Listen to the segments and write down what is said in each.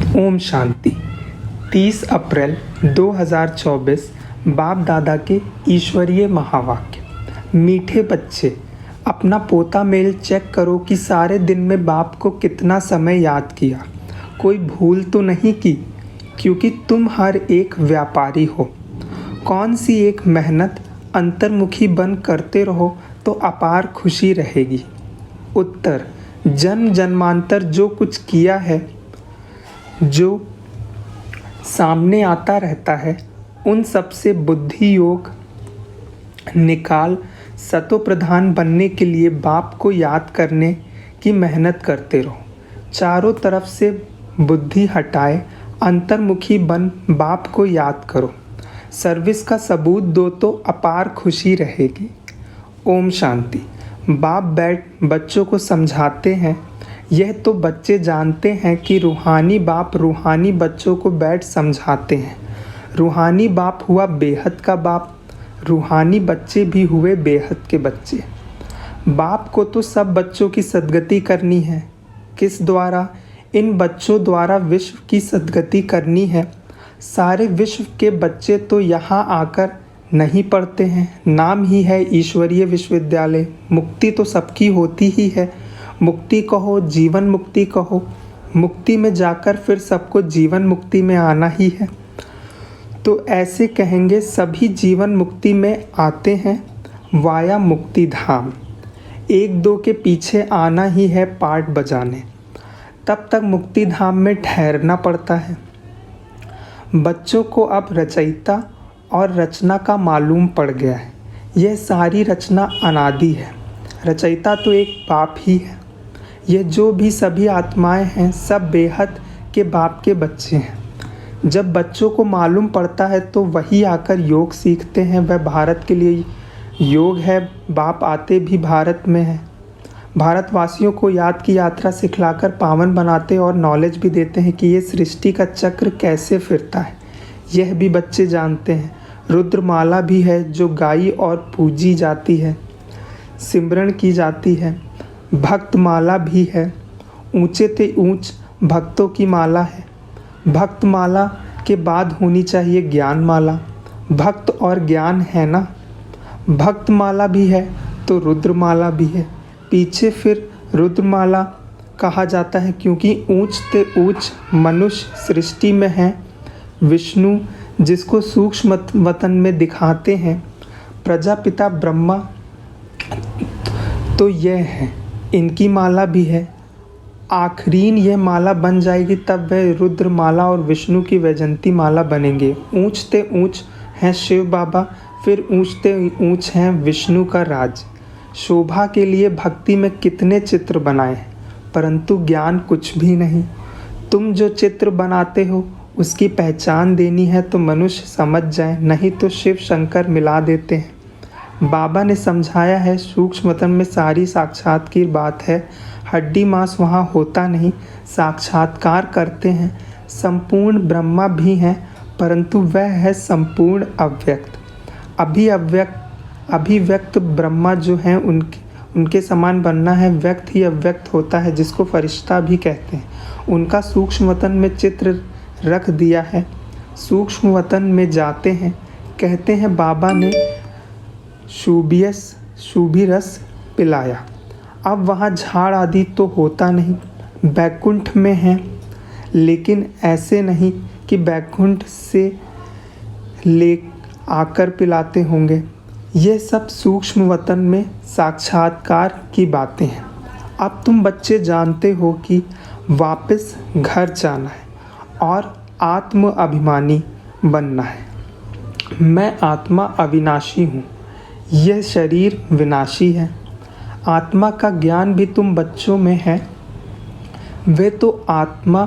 ओम शांति। 30 अप्रैल 2024 बाप दादा के ईश्वरीय महावाक्य। मीठे बच्चे, अपना पोता मेल चेक करो कि सारे दिन में बाप को कितना समय याद किया, कोई भूल तो नहीं की, क्योंकि तुम हर एक व्यापारी हो। कौन सी एक मेहनत अंतर्मुखी बन करते रहो तो अपार खुशी रहेगी। उत्तर, जन्म जन्मांतर जो कुछ किया है, जो सामने आता रहता है, उन सब से बुद्धि योग निकाल सतो प्रधान बनने के लिए बाप को याद करने की मेहनत करते रहो। चारों तरफ से बुद्धि हटाए अंतर्मुखी बन बाप को याद करो। सर्विस का सबूत दो तो अपार खुशी रहेगी। ओम शांति। बाप बच्चों को समझाते हैं। यह तो बच्चे जानते हैं कि रूहानी बाप रूहानी बच्चों को बैठ समझाते हैं। रूहानी बाप हुआ बेहद का बाप, रूहानी बच्चे भी हुए बेहद के बच्चे। बाप को तो सब बच्चों की सद्गति करनी है। किस द्वारा? इन बच्चों द्वारा विश्व की सद्गति करनी है। सारे विश्व के बच्चे तो यहाँ आकर नहीं पढ़ते हैं, नाम ही है ईश्वरीय विश्वविद्यालय। मुक्ति तो सबकी होती ही है। मुक्ति कहो, जीवन मुक्ति कहो, मुक्ति में जाकर फिर सबको जीवन मुक्ति में आना ही है। तो ऐसे कहेंगे सभी जीवन मुक्ति में आते हैं वाया मुक्ति धाम। एक दो के पीछे आना ही है पार्ट बजाने, तब तक मुक्ति धाम में ठहरना पड़ता है। बच्चों को अब रचयिता और रचना का मालूम पड़ गया है। यह सारी रचना अनादि है। रचयिता तो एक बाप ही है। ये जो भी सभी आत्माएं हैं, सब बेहद के बाप के बच्चे हैं। जब बच्चों को मालूम पड़ता है तो वही आकर योग सीखते हैं। वह भारत के लिए योग है। बाप आते भी भारत में हैं। भारतवासियों को याद की यात्रा सिखलाकर पावन बनाते और नॉलेज भी देते हैं कि ये सृष्टि का चक्र कैसे फिरता है। यह भी बच्चे जानते हैं। रुद्रमाला भी है जो गाई और पूजी जाती है, सिमरन की जाती है। भक्त माला भी है, ऊंचे ते ऊंच भक्तों की माला है। भक्त माला के बाद होनी चाहिए ज्ञान माला। भक्त और ज्ञान है ना। भक्त माला भी है तो रुद्रमाला भी है। पीछे फिर रुद्रमाला कहा जाता है क्योंकि ऊंच ते ऊंच मनुष्य सृष्टि में है। विष्णु जिसको सूक्ष्म वतन में दिखाते हैं, प्रजापिता ब्रह्मा तो यह है, इनकी माला भी है। आखरीन यह माला बन जाएगी तब वह रुद्र माला और विष्णु की वैजंती माला बनेंगे। ऊंचते ऊंच हैं शिव बाबा, फिर ऊंचते ऊंच हैं विष्णु का राज। शोभा के लिए भक्ति में कितने चित्र बनाए हैं, परंतु ज्ञान कुछ भी नहीं। तुम जो चित्र बनाते हो उसकी पहचान देनी है तो मनुष्य समझ जाए, नहीं तो शिव शंकर मिला देते हैं। बाबा ने समझाया है सूक्ष्म वतन में सारी साक्षात की बात है। हड्डी मांस वहाँ होता नहीं, साक्षात्कार करते हैं। संपूर्ण ब्रह्मा भी हैं, परंतु वह है संपूर्ण अव्यक्त। अभिव्यक्त ब्रह्मा जो हैं उनके समान बनना है। व्यक्त ही अव्यक्त होता है, जिसको फरिश्ता भी कहते हैं। उनका सूक्ष्म वतन में चित्र रख दिया है। सूक्ष्म वतन में जाते हैं, कहते हैं बाबा ने शुभी रस पिलाया। अब वहाँ झाड़ आदि तो होता नहीं, बैकुंठ में है। लेकिन ऐसे नहीं कि बैकुंठ से ले आकर पिलाते होंगे। ये सब सूक्ष्म वतन में साक्षात्कार की बातें हैं। अब तुम बच्चे जानते हो कि वापस घर जाना है और आत्म अभिमानी बनना है। मैं आत्मा अविनाशी हूँ, यह शरीर विनाशी है। आत्मा का ज्ञान भी तुम बच्चों में है। वे तो आत्मा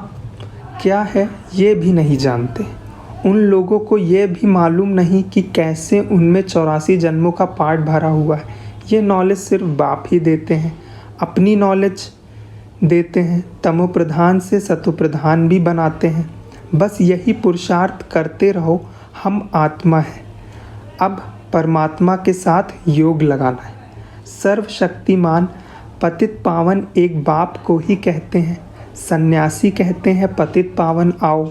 क्या है ये भी नहीं जानते। उन लोगों को ये भी मालूम नहीं कि कैसे उनमें 84 जन्मों का पाठ भरा हुआ है। ये नॉलेज सिर्फ बाप ही देते हैं। अपनी नॉलेज देते हैं, तमो प्रधान से सतो प्रधान भी बनाते हैं। बस यही पुरुषार्थ करते रहो। हम आत्मा हैं, अब परमात्मा के साथ योग लगाना है। सर्वशक्तिमान पतित पावन एक बाप को ही कहते हैं। सन्यासी कहते हैं पतित पावन आओ।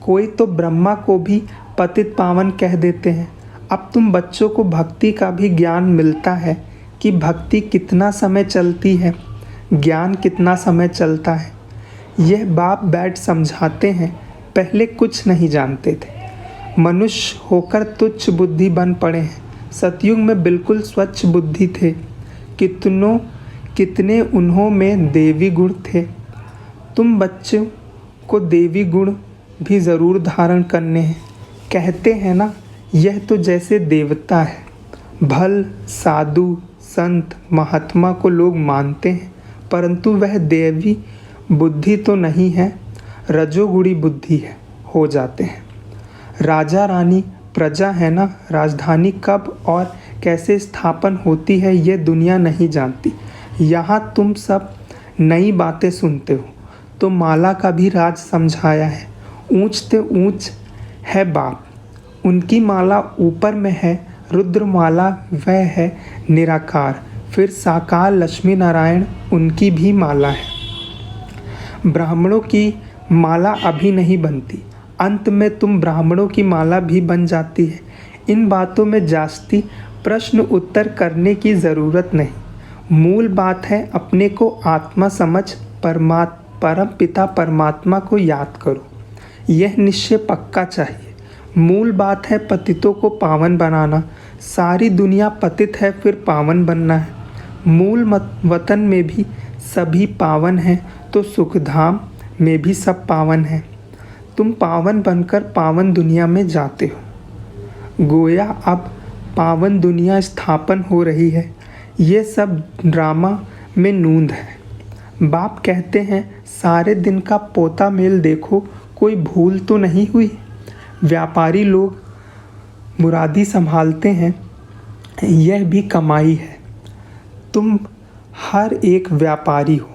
कोई तो ब्रह्मा को भी पतित पावन कह देते हैं। अब तुम बच्चों को भक्ति का भी ज्ञान मिलता है कि भक्ति कितना समय चलती है, ज्ञान कितना समय चलता है। यह बाप बैठ समझाते हैं। पहले कुछ नहीं जानते थे, मनुष्य होकर तुच्छ बुद्धि बन पड़े हैं। सतयुग में बिल्कुल स्वच्छ बुद्धि थे। कितने उन्हों में देवी गुण थे। तुम बच्चों को देवी गुण भी ज़रूर धारण करने हैं। कहते हैं ना, यह तो जैसे देवता है। भल साधु संत महात्मा को लोग मानते हैं, परंतु वह देवी बुद्धि तो नहीं है, रजोगुणी बुद्धि है हो जाते हैं। राजा रानी प्रजा है ना, राजधानी कब और कैसे स्थापन होती है यह दुनिया नहीं जानती। यहाँ तुम सब नई बातें सुनते हो। तो माला का भी राज समझाया है। ऊंच ते ऊंच है बाप, उनकी माला ऊपर में है। रुद्रमाला वह है निराकार। फिर साकार लक्ष्मी नारायण, उनकी भी माला है। ब्राह्मणों की माला अभी नहीं बनती, अंत में तुम ब्राह्मणों की माला भी बन जाती है। इन बातों में जास्ती प्रश्न उत्तर करने की ज़रूरत नहीं। मूल बात है अपने को आत्मा समझ परम पिता परमात्मा को याद करो। यह निश्चय पक्का चाहिए। मूल बात है पतितों को पावन बनाना। सारी दुनिया पतित है, फिर पावन बनना है। मूल वतन में भी सभी पावन हैं, तो सुखधाम में भी सब पावन हैं। तुम पावन बनकर पावन दुनिया में जाते हो। गोया अब पावन दुनिया स्थापन हो रही है। ये सब ड्रामा में नूंद है। बाप कहते हैं सारे दिन का पोता मेल देखो, कोई भूल तो नहीं हुई। व्यापारी लोग मुरादी संभालते हैं, यह भी कमाई है। तुम हर एक व्यापारी हो,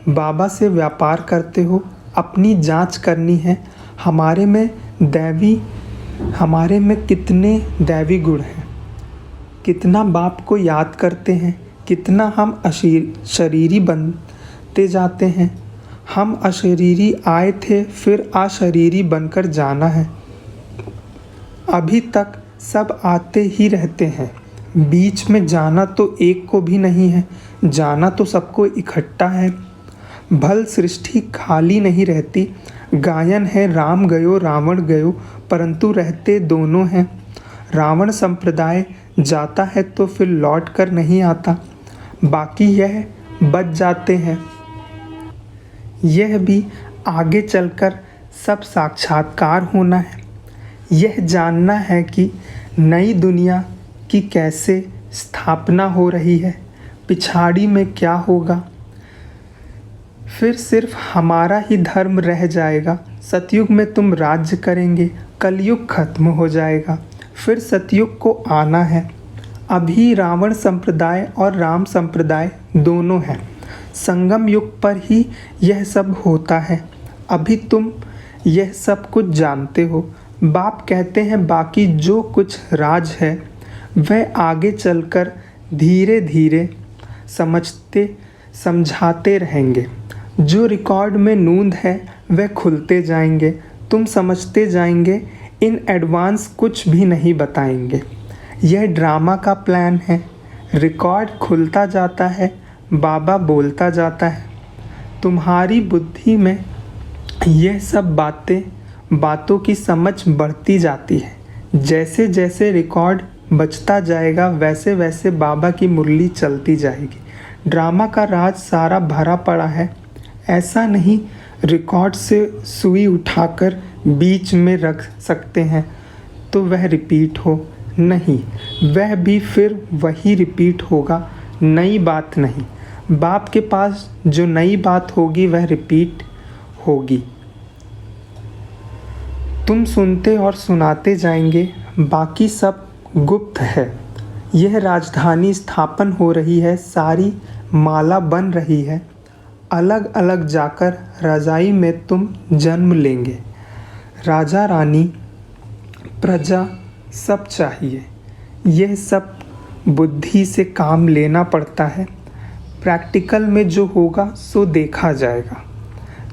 बाबा से व्यापार करते हो। अपनी जांच करनी है, हमारे में कितने दैवी गुण हैं, कितना बाप को याद करते हैं, कितना हम शरीरी बनते जाते हैं। हम अशरीरी आए थे, फिर अशरीरी बनकर जाना है। अभी तक सब आते ही रहते हैं, बीच में जाना तो एक को भी नहीं है, जाना तो सबको इकट्ठा है। भल सृष्टि खाली नहीं रहती। गायन है राम गयो रावण गयो, परंतु रहते दोनों हैं। रावण संप्रदाय जाता है तो फिर लौट कर नहीं आता, बाकी यह बच जाते हैं। यह भी आगे चलकर सब साक्षात्कार होना है। यह जानना है कि नई दुनिया की कैसे स्थापना हो रही है, पिछाड़ी में क्या होगा। फिर सिर्फ हमारा ही धर्म रह जाएगा। सतयुग में तुम राज्य करेंगे, कलयुग खत्म हो जाएगा, फिर सतयुग को आना है। अभी रावण संप्रदाय और राम संप्रदाय दोनों हैं। संगम युग पर ही यह सब होता है। अभी तुम यह सब कुछ जानते हो। बाप कहते हैं बाकी जो कुछ राज है वह आगे चलकर धीरे धीरे समझाते रहेंगे। जो रिकॉर्ड में नूंद है वह खुलते जाएंगे, तुम समझते जाएंगे। इन एडवांस कुछ भी नहीं बताएंगे। यह ड्रामा का प्लान है। रिकॉर्ड खुलता जाता है, बाबा बोलता जाता है। तुम्हारी बुद्धि में यह सब बातों की समझ बढ़ती जाती है। जैसे जैसे रिकॉर्ड बचता जाएगा वैसे वैसे बाबा की मुरली चलती जाएगी। ड्रामा का राज सारा भरा पड़ा है। ऐसा नहीं रिकॉर्ड से सुई उठाकर बीच में रख सकते हैं तो वह रिपीट हो, नहीं, वह भी फिर वही रिपीट होगा, नई बात नहीं। बाप के पास जो नई बात होगी वह रिपीट होगी। तुम सुनते और सुनाते जाएंगे, बाकी सब गुप्त है। यह राजधानी स्थापन हो रही है, सारी माला बन रही है। अलग अलग जाकर रजाई में तुम जन्म लेंगे। राजा रानी प्रजा सब चाहिए। यह सब बुद्धि से काम लेना पड़ता है। प्रैक्टिकल में जो होगा सो देखा जाएगा।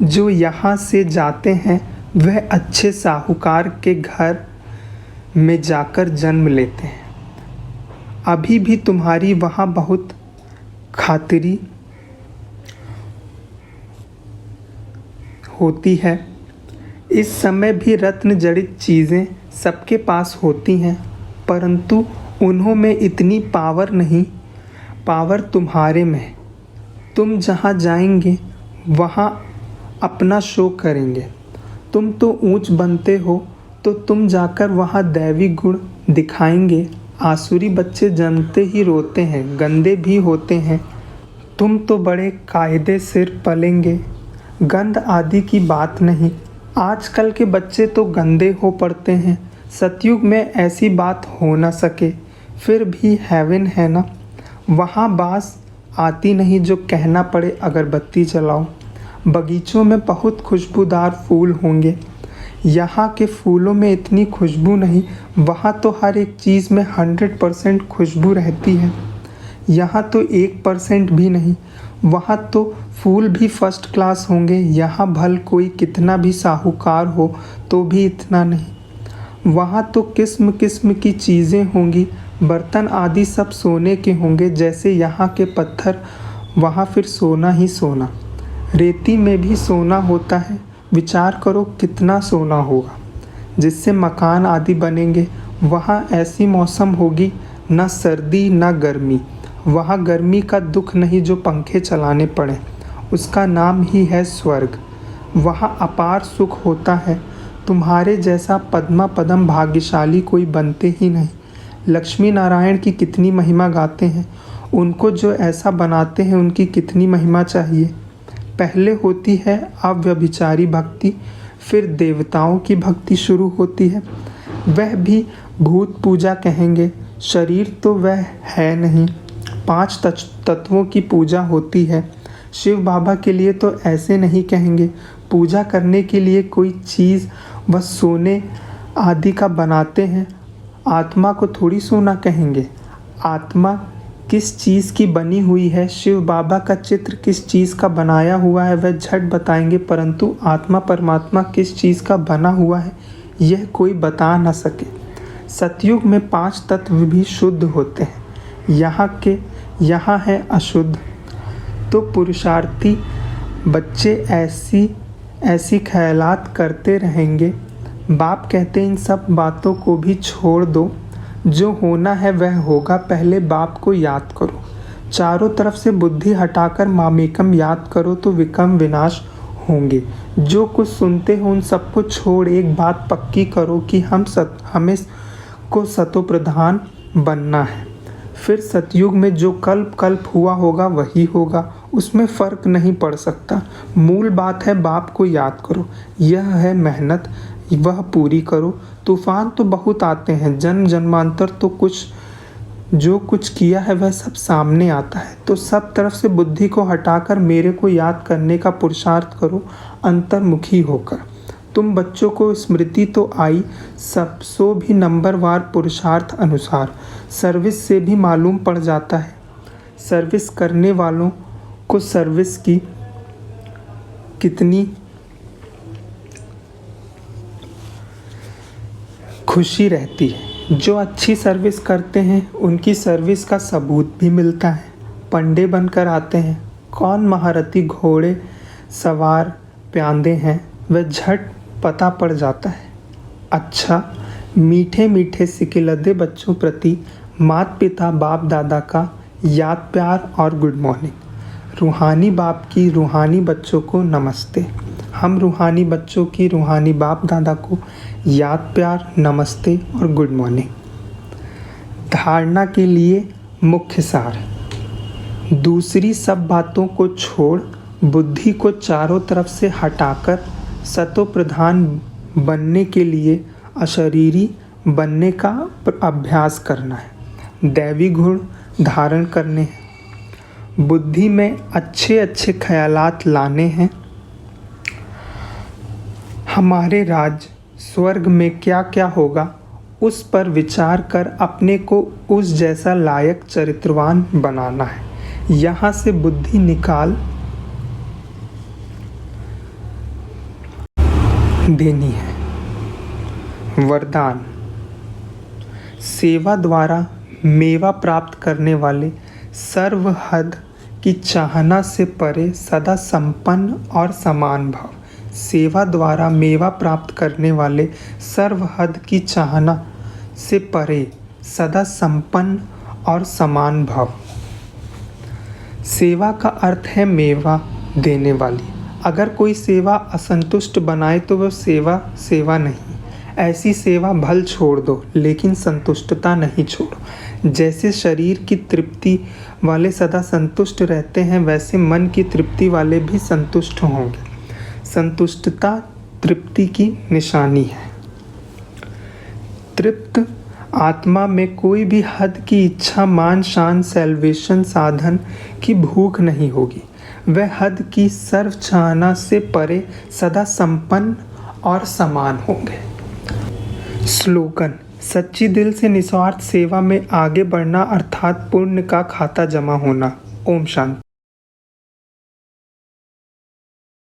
जो यहाँ से जाते हैं वह अच्छे साहूकार के घर में जाकर जन्म लेते हैं। अभी भी तुम्हारी वहाँ बहुत खातिरी होती है। इस समय भी रत्न जड़ित चीज़ें सबके पास होती हैं, परंतु उन्हों में इतनी पावर नहीं। पावर तुम्हारे में है। तुम जहाँ जाएंगे वहाँ अपना शो करेंगे। तुम तो ऊंच बनते हो तो तुम जाकर वहाँ दैवी गुण दिखाएंगे। आसुरी बच्चे जन्मते ही रोते हैं, गंदे भी होते हैं। तुम तो बड़े कायदे सिर पलेंगे। गंध आदि की बात नहीं। आजकल के बच्चे तो गंदे हो पड़ते हैं। सतयुग में ऐसी बात हो न सके। फिर भी हेवन है ना, वहाँ बास आती नहीं जो कहना पड़े अगरबत्ती जलाओ। बगीचों में बहुत खुशबूदार फूल होंगे। यहाँ के फूलों में इतनी खुशबू नहीं। वहाँ तो हर एक चीज़ में 100% खुशबू रहती है। यहाँ तो 1% भी नहीं। वहाँ तो फूल भी फर्स्ट क्लास होंगे। यहाँ भल कोई कितना भी साहूकार हो तो भी इतना नहीं। वहाँ तो किस्म किस्म की चीज़ें होंगी। बर्तन आदि सब सोने के होंगे। जैसे यहाँ के पत्थर, वहाँ फिर सोना ही सोना। रेती में भी सोना होता है। विचार करो कितना सोना होगा जिससे मकान आदि बनेंगे। वहाँ ऐसी मौसम होगी, न सर्दी न गर्मी। वहाँ गर्मी का दुख नहीं जो पंखे चलाने पड़े। उसका नाम ही है स्वर्ग। वहाँ अपार सुख होता है। तुम्हारे जैसा पद्मा पदम भाग्यशाली कोई बनते ही नहीं। लक्ष्मी नारायण की कितनी महिमा गाते हैं। उनको जो ऐसा बनाते हैं उनकी कितनी महिमा चाहिए। पहले होती है अव्यभिचारी भक्ति, फिर देवताओं की भक्ति शुरू होती है। वह भी भूत पूजा कहेंगे। शरीर तो वह है नहीं। 5 तत्वों की पूजा होती है। शिव बाबा के लिए तो ऐसे नहीं कहेंगे। पूजा करने के लिए कोई चीज़ वह सोने आदि का बनाते हैं। आत्मा को थोड़ी सोना कहेंगे। आत्मा किस चीज़ की बनी हुई है, शिव बाबा का चित्र किस चीज़ का बनाया हुआ है, वह झट बताएंगे। परंतु आत्मा परमात्मा किस चीज़ का बना हुआ है यह कोई बता न सके। सतयुग में 5 तत्व भी शुद्ध होते हैं। यहाँ है अशुद्ध। तो पुरुषार्थी बच्चे ऐसी ख्यालात करते रहेंगे। बाप कहते इन सब बातों को भी छोड़ दो। जो होना है वह होगा। पहले बाप को याद करो। चारों तरफ से बुद्धि हटाकर मामेकम याद करो तो विकम विनाश होंगे। जो कुछ सुनते हो उन सबको छोड़ एक बात पक्की करो कि हमें को सतो प्रधान बनना है। फिर सतयुग में जो कल्प हुआ होगा वही होगा। उसमें फ़र्क नहीं पड़ सकता। मूल बात है बाप को याद करो। यह है मेहनत, वह पूरी करो। तूफ़ान तो बहुत आते हैं। जन्म जन्मांतर तो जो कुछ किया है वह सब सामने आता है। तो सब तरफ से बुद्धि को हटाकर मेरे को याद करने का पुरुषार्थ करो अंतर्मुखी होकर। तुम बच्चों को स्मृति तो आई, सब सो भी नंबरवार पुरुषार्थ अनुसार। सर्विस से भी मालूम पड़ जाता है। सर्विस करने वालों को सर्विस की कितनी खुशी रहती है। जो अच्छी सर्विस करते हैं उनकी सर्विस का सबूत भी मिलता है। पंडे बनकर आते हैं। कौन महारथी घोड़े सवार प्यादे हैं वह झट पता पड़ जाता है। अच्छा, मीठे मीठे सिकिलदे बच्चों प्रति माता पिता बाप दादा का याद प्यार और गुड मॉर्निंग। रूहानी बाप की रूहानी बच्चों को नमस्ते। हम रूहानी बच्चों की रूहानी बाप दादा को याद प्यार नमस्ते और गुड मॉर्निंग। धारणा के लिए मुख्य सार। दूसरी सब बातों को छोड़ बुद्धि को चारों तरफ से हटाकर सतो प्रधान बनने के लिए अशरीरी बनने का अभ्यास करना है। दैवी गुण धारण करने हैं। बुद्धि में अच्छे अच्छे ख्यालात लाने हैं। हमारे राज्य स्वर्ग में क्या क्या होगा उस पर विचार कर अपने को उस जैसा लायक चरित्रवान बनाना है। यहाँ से बुद्धि निकाल देनी है। वरदान: सेवा द्वारा मेवा प्राप्त करने वाले सर्वहद की चाहना से परे सदा संपन्न और समान भाव। सेवा द्वारा मेवा प्राप्त करने वाले सर्वहद की चाहना से परे सदा संपन्न और समान भाव। सेवा का अर्थ है मेवा देने वाली। अगर कोई सेवा असंतुष्ट बनाए तो वह सेवा नहीं। ऐसी सेवा भल छोड़ दो, लेकिन संतुष्टता नहीं छोड़ो। जैसे शरीर की तृप्ति वाले सदा संतुष्ट रहते हैं, वैसे मन की तृप्ति वाले भी संतुष्ट होंगे। संतुष्टता तृप्ति की निशानी है। तृप्त आत्मा में कोई भी हद की इच्छा, मान, शान, सैल्वेशन साधन की भूख नहीं होगी। वह हद की सर्व चाहना से परे सदा संपन्न और समान होंगे। स्लोगन: सच्ची दिल से निस्वार्थ सेवा में आगे बढ़ना अर्थात पुण्य का खाता जमा होना। ओम शांति।